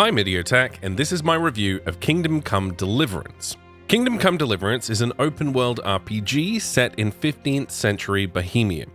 I'm Idiotech, and this is my review of Kingdom Come Deliverance. Kingdom Come Deliverance is an open-world RPG set in 15th century Bohemia.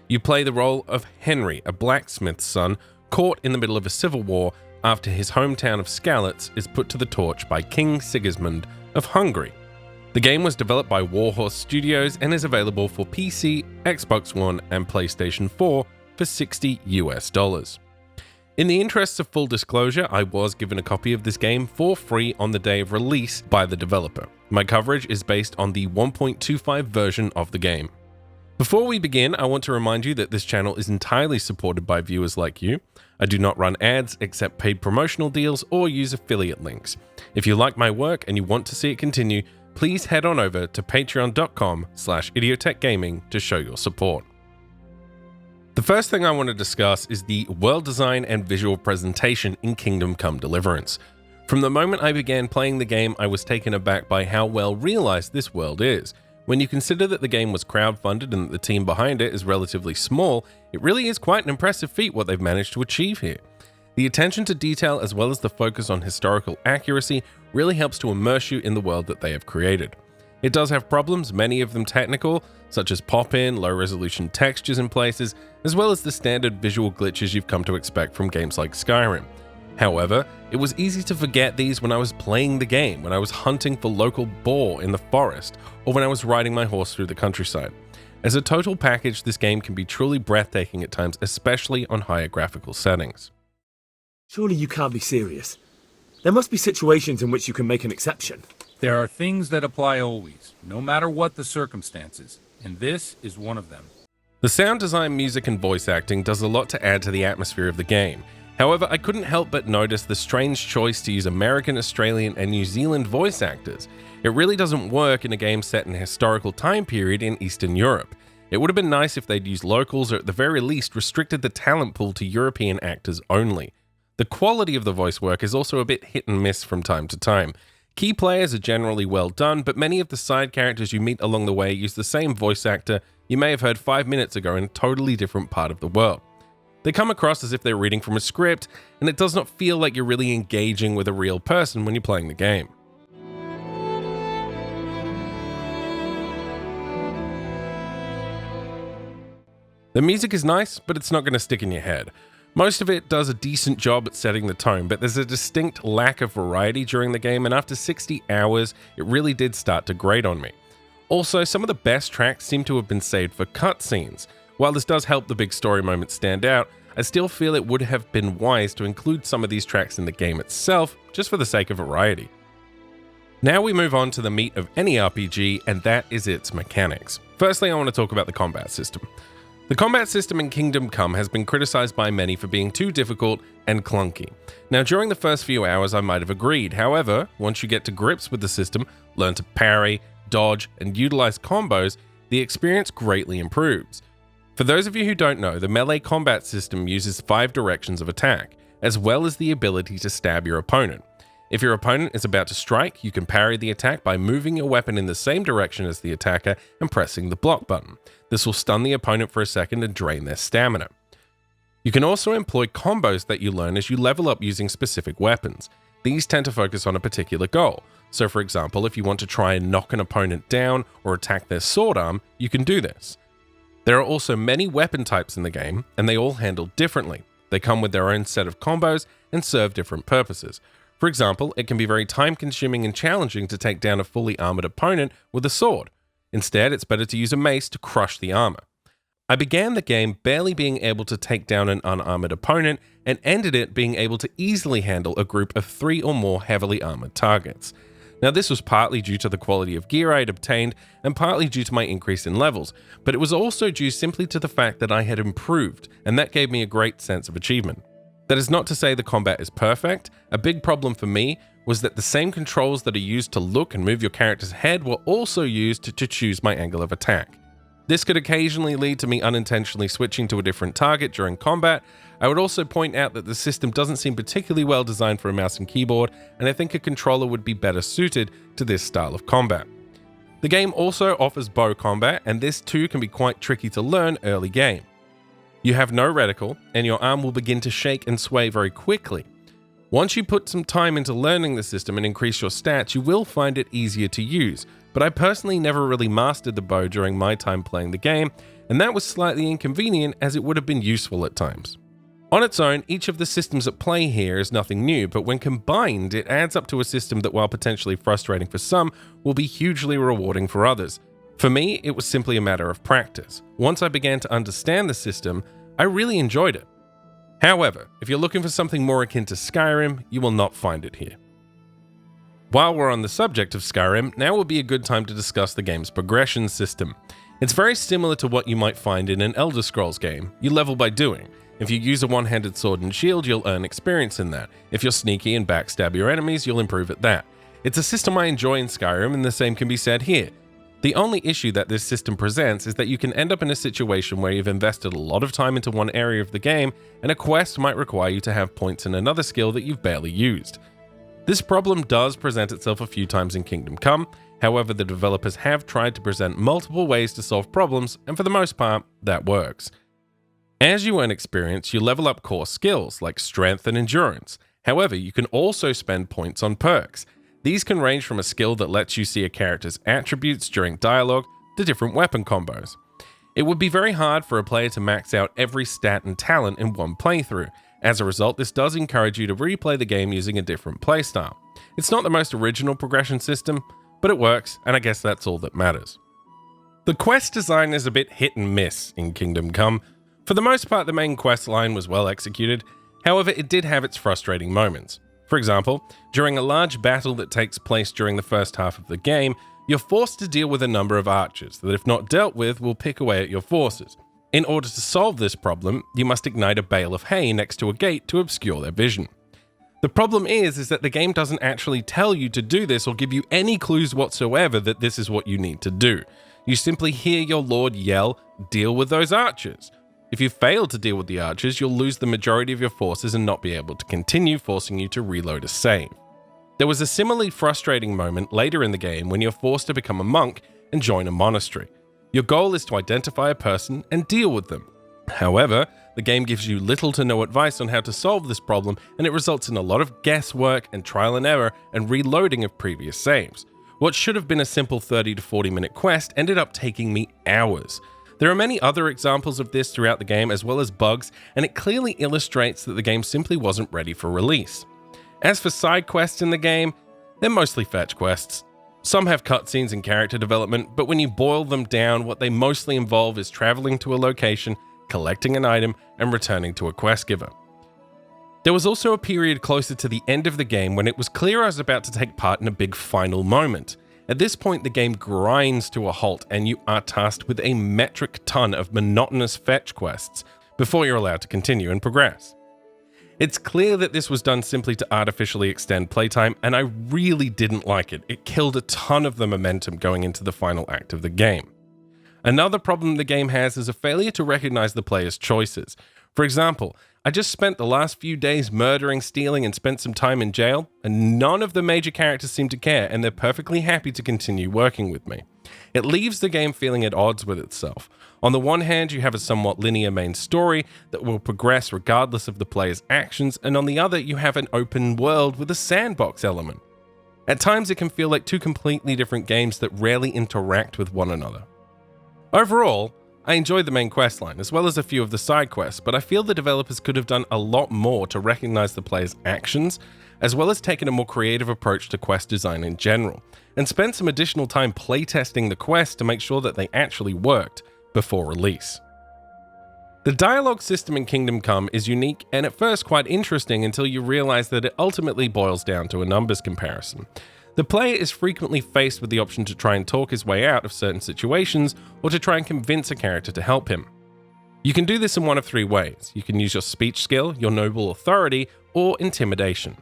You play the role of Henry, a blacksmith's son, caught in the middle of a civil war after his hometown of Skalitz is put to the torch by King Sigismund of Hungary. The game was developed by Warhorse Studios and is available for PC, Xbox One, and PlayStation 4 for $60 US. In the interests of full disclosure, I was given a copy of this game for free on the day of release by the developer. My coverage is based on the 1.25 version of the game. Before we begin, I want to remind you that this channel is entirely supported by viewers like you. I do not run ads, accept paid promotional deals, or use affiliate links. If you like my work and you want to see it continue, please head on over to patreon.com/idiotechgaming to show your support. The first thing I want to discuss is the world design and visual presentation in Kingdom Come Deliverance. From the moment I began playing the game, I was taken aback by how well realized this world is. When you consider that the game was crowdfunded and that the team behind it is relatively small, it really is quite an impressive feat what they've managed to achieve here. The attention to detail as well as the focus on historical accuracy really helps to immerse you in the world that they have created. It does have problems, many of them technical, such as pop-in, low-resolution textures in places, as well as the standard visual glitches you've come to expect from games like Skyrim. However, it was easy to forget these when I was playing the game, when I was hunting for local boar in the forest, or when I was riding my horse through the countryside. As a total package, this game can be truly breathtaking at times, especially on higher graphical settings. Surely you can't be serious. There must be situations in which you can make an exception. There are things that apply always, no matter what the circumstances, and this is one of them. The sound design, music, and voice acting does a lot to add to the atmosphere of the game. However, I couldn't help but notice the strange choice to use American, Australian, and New Zealand voice actors. It really doesn't work in a game set in a historical time period in Eastern Europe. It would have been nice if they'd used locals, or at the very least restricted the talent pool to European actors only. The quality of the voice work is also a bit hit and miss from time to time. Key players are generally well done, but many of the side characters you meet along the way use the same voice actor you may have heard 5 minutes ago in a totally different part of the world. They come across as if they're reading from a script, and it does not feel like you're really engaging with a real person when you're playing the game. The music is nice, but it's not going to stick in your head. Most of it does a decent job at setting the tone, but there's a distinct lack of variety during the game, and after 60 hours, it really did start to grate on me. Also, some of the best tracks seem to have been saved for cutscenes. While this does help the big story moments stand out, I still feel it would have been wise to include some of these tracks in the game itself, just for the sake of variety. Now we move on to the meat of any RPG, and that is its mechanics. Firstly, I want to talk about the combat system. The combat system in Kingdom Come has been criticized by many for being too difficult and clunky. Now, during the first few hours, I might have agreed. However, once you get to grips with the system, learn to parry, dodge, and utilize combos, the experience greatly improves. For those of you who don't know, the melee combat system uses 5 directions of attack, as well as the ability to stab your opponent. If your opponent is about to strike, you can parry the attack by moving your weapon in the same direction as the attacker and pressing the block button. This will stun the opponent for a second and drain their stamina. You can also employ combos that you learn as you level up using specific weapons. These tend to focus on a particular goal. So for example, if you want to try and knock an opponent down or attack their sword arm, you can do this. There are also many weapon types in the game, and they all handle differently. They come with their own set of combos and serve different purposes. For example, it can be very time-consuming and challenging to take down a fully armored opponent with a sword. Instead, it's better to use a mace to crush the armor. I began the game barely being able to take down an unarmored opponent and ended it being able to easily handle a group of 3 or more heavily armored targets. Now, this was partly due to the quality of gear I had obtained and partly due to my increase in levels, but it was also due simply to the fact that I had improved, and that gave me a great sense of achievement. That is not to say the combat is perfect. A big problem for me was that the same controls that are used to look and move your character's head were also used to choose my angle of attack. This could occasionally lead to me unintentionally switching to a different target during combat. I would also point out that the system doesn't seem particularly well designed for a mouse and keyboard, and I think a controller would be better suited to this style of combat. The game also offers bow combat, and this too can be quite tricky to learn early game. You have no reticle, and your arm will begin to shake and sway very quickly. Once you put some time into learning the system and increase your stats, you will find it easier to use, but I personally never really mastered the bow during my time playing the game, and that was slightly inconvenient as it would have been useful at times. On its own, each of the systems at play here is nothing new, but when combined, it adds up to a system that, while potentially frustrating for some, will be hugely rewarding for others. For me, it was simply a matter of practice. Once I began to understand the system, I really enjoyed it. However, if you're looking for something more akin to Skyrim, you will not find it here. While we're on the subject of Skyrim, now would be a good time to discuss the game's progression system. It's very similar to what you might find in an Elder Scrolls game. You level by doing. If you use a one-handed sword and shield, you'll earn experience in that. If you're sneaky and backstab your enemies, you'll improve at that. It's a system I enjoy in Skyrim, and the same can be said here. The only issue that this system presents is that you can end up in a situation where you've invested a lot of time into one area of the game, and a quest might require you to have points in another skill that you've barely used. This problem does present itself a few times in Kingdom Come. However, the developers have tried to present multiple ways to solve problems, and for the most part, that works. As you earn experience, you level up core skills like strength and endurance. However, you can also spend points on perks. These can range from a skill that lets you see a character's attributes during dialogue to different weapon combos. It would be very hard for a player to max out every stat and talent in one playthrough. As a result, this does encourage you to replay the game using a different playstyle. It's not the most original progression system, but it works, and I guess that's all that matters. The quest design is a bit hit and miss in Kingdom Come. For the most part, the main quest line was well executed. However, it did have its frustrating moments. For example, during a large battle that takes place during the first half of the game, you're forced to deal with a number of archers that, if not dealt with, will pick away at your forces. In order to solve this problem, you must ignite a bale of hay next to a gate to obscure their vision. The problem is that the game doesn't actually tell you to do this or give you any clues whatsoever that this is what you need to do. You simply hear your lord yell, "Deal with those archers." If you fail to deal with the archers, you'll lose the majority of your forces and not be able to continue, forcing you to reload a save. There was a similarly frustrating moment later in the game when you're forced to become a monk and join a monastery. Your goal is to identify a person and deal with them. However, the game gives you little to no advice on how to solve this problem, and it results in a lot of guesswork and trial and error and reloading of previous saves. What should have been a simple 30 to 40 minute quest ended up taking me hours. There are many other examples of this throughout the game, as well as bugs, and it clearly illustrates that the game simply wasn't ready for release. As for side quests in the game, they're mostly fetch quests. Some have cutscenes and character development, but when you boil them down, what they mostly involve is traveling to a location, collecting an item, and returning to a quest giver. There was also a period closer to the end of the game when it was clear I was about to take part in a big final moment. At this point, the game grinds to a halt and you are tasked with a metric ton of monotonous fetch quests before you're allowed to continue and progress. It's clear that this was done simply to artificially extend playtime, and I really didn't like it. It killed a ton of the momentum going into the final act of the game. Another problem the game has is a failure to recognize the player's choices. For example, I just spent the last few days murdering, stealing, and spent some time in jail, and none of the major characters seem to care, and they're perfectly happy to continue working with me. It leaves the game feeling at odds with itself. On the one hand, you have a somewhat linear main story that will progress regardless of the player's actions, and on the other, you have an open world with a sandbox element. At times, it can feel like two completely different games that rarely interact with one another. Overall, I enjoyed the main questline, as well as a few of the side quests, but I feel the developers could have done a lot more to recognize the player's actions, as well as taken a more creative approach to quest design in general, and spent some additional time playtesting the quests to make sure that they actually worked before release. The dialogue system in Kingdom Come is unique and at first quite interesting until you realize that it ultimately boils down to a numbers comparison. The player is frequently faced with the option to try and talk his way out of certain situations or to try and convince a character to help him. You can do this in one of three ways. You can use your speech skill, your noble authority, or intimidation.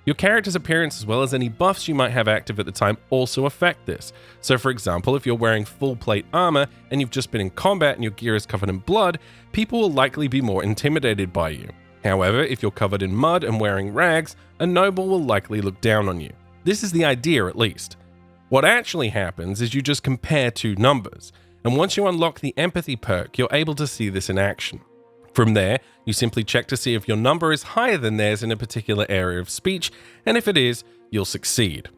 Your character's appearance as well as any buffs you might have active at the time also affect this. So for example, if you're wearing full plate armor and you've just been in combat and your gear is covered in blood, people will likely be more intimidated by you. However, if you're covered in mud and wearing rags, a noble will likely look down on you. This is the idea, at least. What actually happens is you just compare two numbers, and once you unlock the empathy perk, you're able to see this in action. From there, you simply check to see if your number is higher than theirs in a particular area of speech, and if it is, you'll succeed.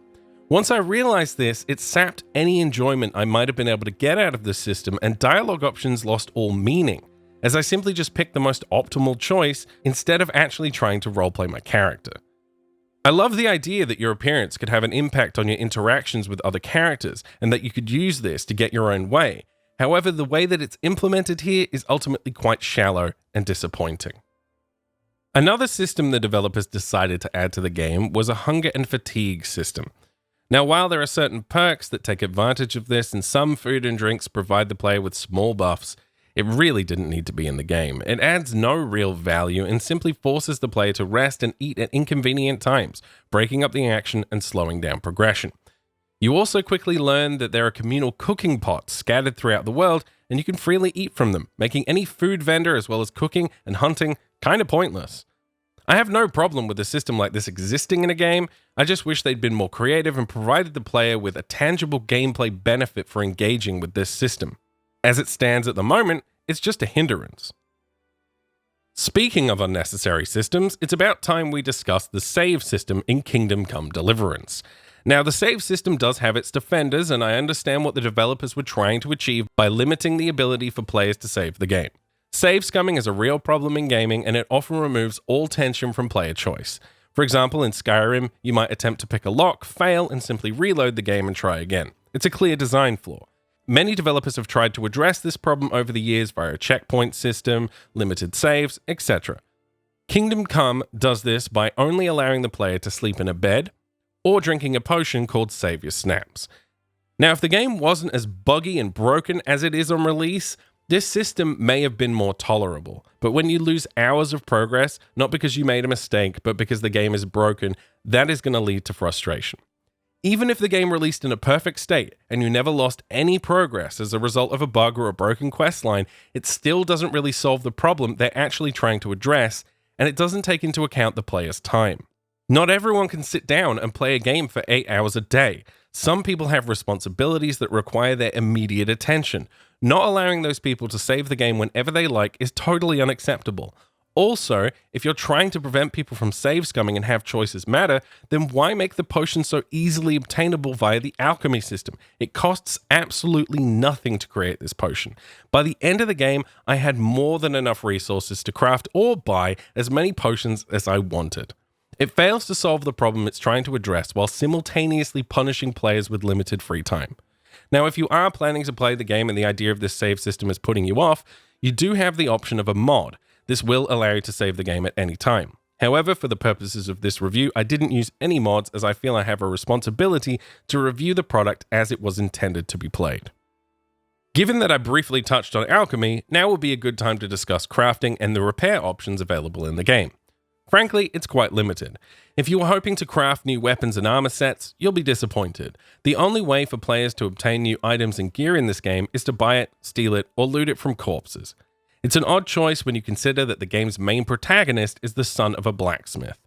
Once I realized this, it sapped any enjoyment I might have been able to get out of this system, and dialogue options lost all meaning, as I simply just picked the most optimal choice instead of actually trying to roleplay my character. I love the idea that your appearance could have an impact on your interactions with other characters, and that you could use this to get your own way. However, the way that it's implemented here is ultimately quite shallow and disappointing. Another system the developers decided to add to the game was a hunger and fatigue system. Now, while there are certain perks that take advantage of this and some food and drinks provide the player with small buffs, it really didn't need to be in the game. It adds no real value and simply forces the player to rest and eat at inconvenient times, breaking up the action and slowing down progression. You also quickly learn that there are communal cooking pots scattered throughout the world, and you can freely eat from them, making any food vendor as well as cooking and hunting kind of pointless. I have no problem with a system like this existing in a game, I just wish they'd been more creative and provided the player with a tangible gameplay benefit for engaging with this system. As it stands at the moment, it's just a hindrance. Speaking of unnecessary systems, it's about time we discuss the save system in Kingdom Come Deliverance. Now, the save system does have its defenders, and I understand what the developers were trying to achieve by limiting the ability for players to save the game. Save scumming is a real problem in gaming, and it often removes all tension from player choice. For example, in Skyrim, you might attempt to pick a lock, fail, and simply reload the game and try again. It's a clear design flaw. Many developers have tried to address this problem over the years via a checkpoint system, limited saves, etc. Kingdom Come does this by only allowing the player to sleep in a bed or drinking a potion called Savior Snaps. Now, if the game wasn't as buggy and broken as it is on release, this system may have been more tolerable, but when you lose hours of progress, not because you made a mistake, but because the game is broken, that is going to lead to frustration. Even if the game released in a perfect state and you never lost any progress as a result of a bug or a broken questline, it still doesn't really solve the problem they're actually trying to address, and it doesn't take into account the player's time. Not everyone can sit down and play a game for 8 hours a day. Some people have responsibilities that require their immediate attention. Not allowing those people to save the game whenever they like is totally unacceptable. Also, if you're trying to prevent people from save scumming and have choices matter, then why make the potion so easily obtainable via the alchemy system? It costs absolutely nothing to create this potion. By the end of the game, I had more than enough resources to craft or buy as many potions as I wanted. It fails to solve the problem it's trying to address while simultaneously punishing players with limited free time. Now, if you are planning to play the game and the idea of this save system is putting you off, you do have the option of a mod. This will allow you to save the game at any time. However, for the purposes of this review, I didn't use any mods as I feel I have a responsibility to review the product as it was intended to be played. Given that I briefly touched on alchemy, now will be a good time to discuss crafting and the repair options available in the game. Frankly, it's quite limited. If you are hoping to craft new weapons and armor sets, you'll be disappointed. The only way for players to obtain new items and gear in this game is to buy it, steal it, or loot it from corpses. It's an odd choice when you consider that the game's main protagonist is the son of a blacksmith.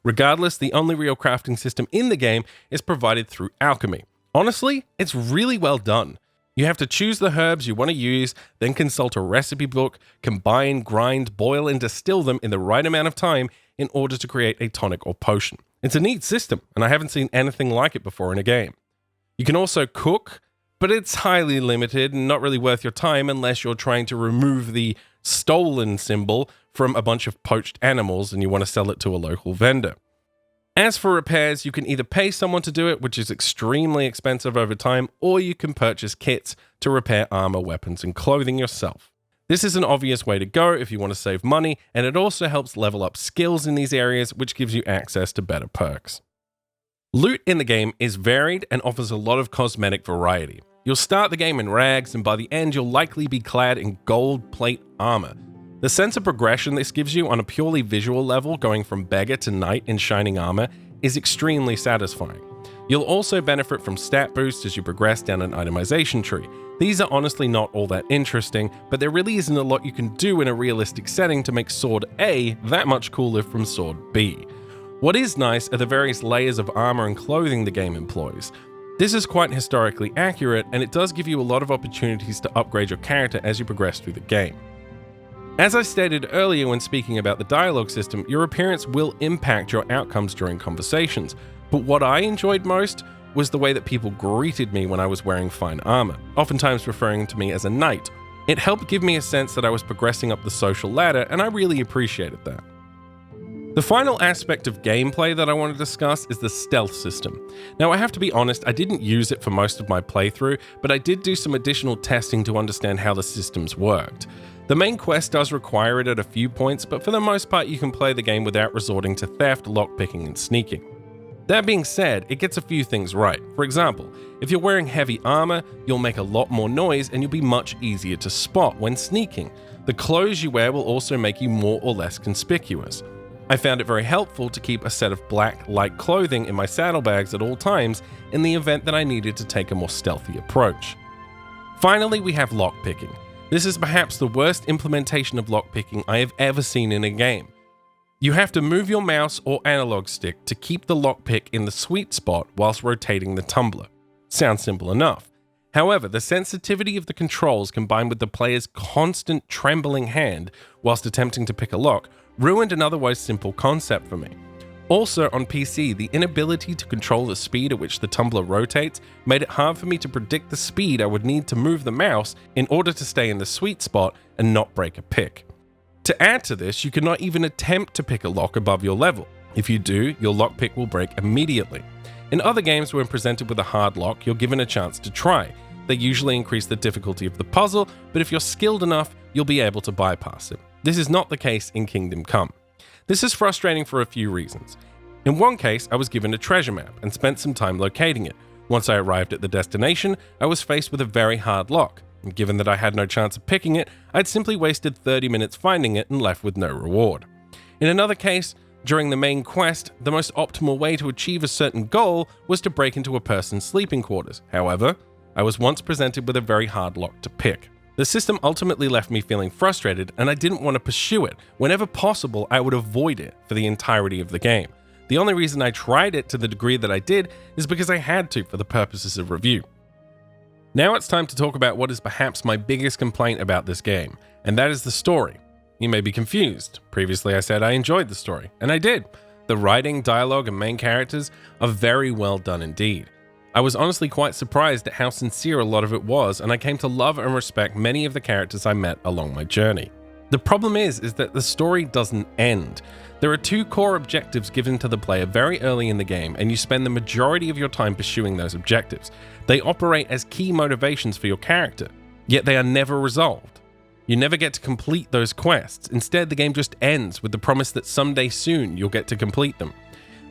Regardless, the only real crafting system in the game is provided through alchemy. Honestly, it's really well done. You have to choose the herbs you want to use, then consult a recipe book, combine, grind, boil, and distill them in the right amount of time in order to create a tonic or potion. It's a neat system, and I haven't seen anything like it before in a game. You can also cook, but it's highly limited and not really worth your time unless you're trying to remove the stolen symbol from a bunch of poached animals and you want to sell it to a local vendor. As for repairs, you can either pay someone to do it, which is extremely expensive over time, or you can purchase kits to repair armor, weapons, and clothing yourself. This is an obvious way to go if you want to save money, and it also helps level up skills in these areas, which gives you access to better perks. Loot in the game is varied and offers a lot of cosmetic variety. You'll start the game in rags, and by the end you'll likely be clad in gold plate armor. The sense of progression this gives you on a purely visual level, going from beggar to knight in shining armor, is extremely satisfying. You'll also benefit from stat boosts as you progress down an itemization tree. These are honestly not all that interesting, but there really isn't a lot you can do in a realistic setting to make Sword A that much cooler from Sword B. What is nice are the various layers of armor and clothing the game employs. This is quite historically accurate, and it does give you a lot of opportunities to upgrade your character as you progress through the game. As I stated earlier when speaking about the dialogue system, your appearance will impact your outcomes during conversations, but what I enjoyed most was the way that people greeted me when I was wearing fine armor, oftentimes referring to me as a knight. It helped give me a sense that I was progressing up the social ladder, and I really appreciated that. The final aspect of gameplay that I want to discuss is the stealth system. Now, I have to be honest, I didn't use it for most of my playthrough, but I did do some additional testing to understand how the systems worked. The main quest does require it at a few points, but for the most part you can play the game without resorting to theft, lockpicking, and sneaking. That being said, it gets a few things right. For example, if you're wearing heavy armor, you'll make a lot more noise and you'll be much easier to spot when sneaking. The clothes you wear will also make you more or less conspicuous. I found it very helpful to keep a set of black, light clothing in my saddlebags at all times in the event that I needed to take a more stealthy approach. Finally, we have lockpicking. This is perhaps the worst implementation of lockpicking I have ever seen in a game. You have to move your mouse or analog stick to keep the lockpick in the sweet spot whilst rotating the tumbler. Sounds simple enough. However, the sensitivity of the controls combined with the player's constant trembling hand whilst attempting to pick a lock ruined an otherwise simple concept for me. Also on PC, the inability to control the speed at which the tumbler rotates made it hard for me to predict the speed I would need to move the mouse in order to stay in the sweet spot and not break a pick. To add to this, you cannot even attempt to pick a lock above your level. If you do, your lockpick will break immediately. In other games, when presented with a hard lock, you're given a chance to try. They usually increase the difficulty of the puzzle, but if you're skilled enough, you'll be able to bypass it. This is not the case in Kingdom Come. This is frustrating for a few reasons. In one case, I was given a treasure map and spent some time locating it. Once I arrived at the destination, I was faced with a very hard lock, and given that I had no chance of picking it, I'd simply wasted 30 minutes finding it and left with no reward. In another case, during the main quest, the most optimal way to achieve a certain goal was to break into a person's sleeping quarters. However, I was once presented with a very hard lock to pick. The system ultimately left me feeling frustrated, and I didn't want to pursue it. Whenever possible, I would avoid it for the entirety of the game. The only reason I tried it to the degree that I did is because I had to for the purposes of review. Now it's time to talk about what is perhaps my biggest complaint about this game, and that is the story. You may be confused. Previously I said I enjoyed the story, and I did. The writing, dialogue, and main characters are very well done indeed. I was honestly quite surprised at how sincere a lot of it was, and I came to love and respect many of the characters I met along my journey. The problem is that the story doesn't end. There are two core objectives given to the player very early in the game, and you spend the majority of your time pursuing those objectives. They operate as key motivations for your character, yet they are never resolved. You never get to complete those quests. Instead, the game just ends with the promise that someday soon you'll get to complete them.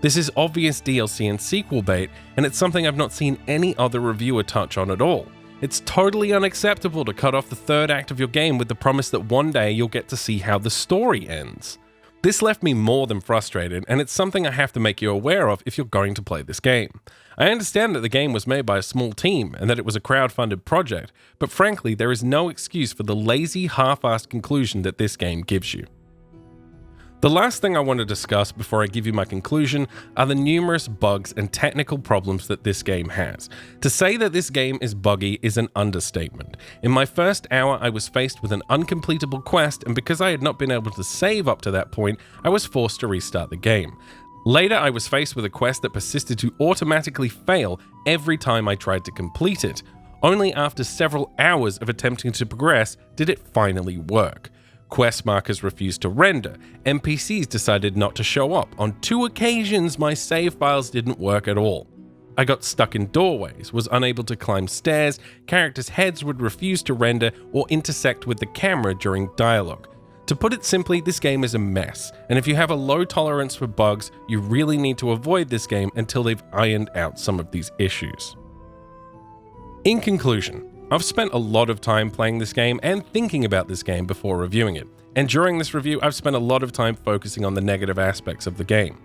This is obvious DLC and sequel bait, and it's something I've not seen any other reviewer touch on at all. It's totally unacceptable to cut off the third act of your game with the promise that one day you'll get to see how the story ends. This left me more than frustrated, and it's something I have to make you aware of if you're going to play this game. I understand that the game was made by a small team and that it was a crowd-funded project, but frankly, there is no excuse for the lazy, half-assed conclusion that this game gives you. The last thing I want to discuss before I give you my conclusion are the numerous bugs and technical problems that this game has. To say that this game is buggy is an understatement. In my first hour, I was faced with an uncompletable quest, and because I had not been able to save up to that point, I was forced to restart the game. Later, I was faced with a quest that persisted to automatically fail every time I tried to complete it. Only after several hours of attempting to progress did it finally work. Quest markers refused to render, NPCs decided not to show up. On 2 occasions, my save files didn't work at all. I got stuck in doorways, was unable to climb stairs, characters' heads would refuse to render or intersect with the camera during dialogue. To put it simply, this game is a mess, and if you have a low tolerance for bugs, you really need to avoid this game until they've ironed out some of these issues. In conclusion, I've spent a lot of time playing this game and thinking about this game before reviewing it, and during this review I've spent a lot of time focusing on the negative aspects of the game.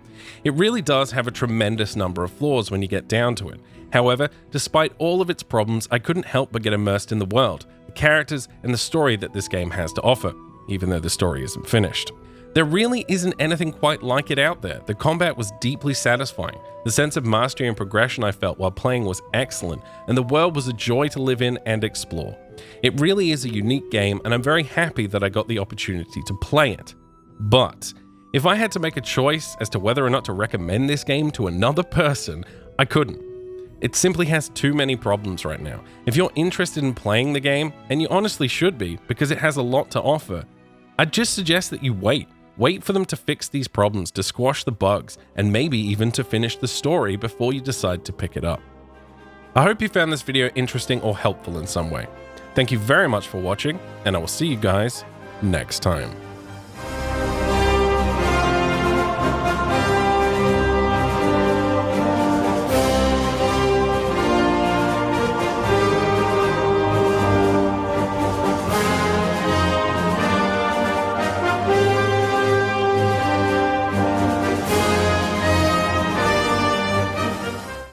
It really does have a tremendous number of flaws when you get down to it. However, despite all of its problems, I couldn't help but get immersed in the world, the characters, and the story that this game has to offer, even though the story isn't finished. There really isn't anything quite like it out there. The combat was deeply satisfying. The sense of mastery and progression I felt while playing was excellent, and the world was a joy to live in and explore. It really is a unique game, and I'm very happy that I got the opportunity to play it. But if I had to make a choice as to whether or not to recommend this game to another person, I couldn't. It simply has too many problems right now. If you're interested in playing the game, and you honestly should be because it has a lot to offer, I'd just suggest that you wait. Wait for them to fix these problems, to squash the bugs, and maybe even to finish the story before you decide to pick it up. I hope you found this video interesting or helpful in some way. Thank you very much for watching, and I will see you guys next time.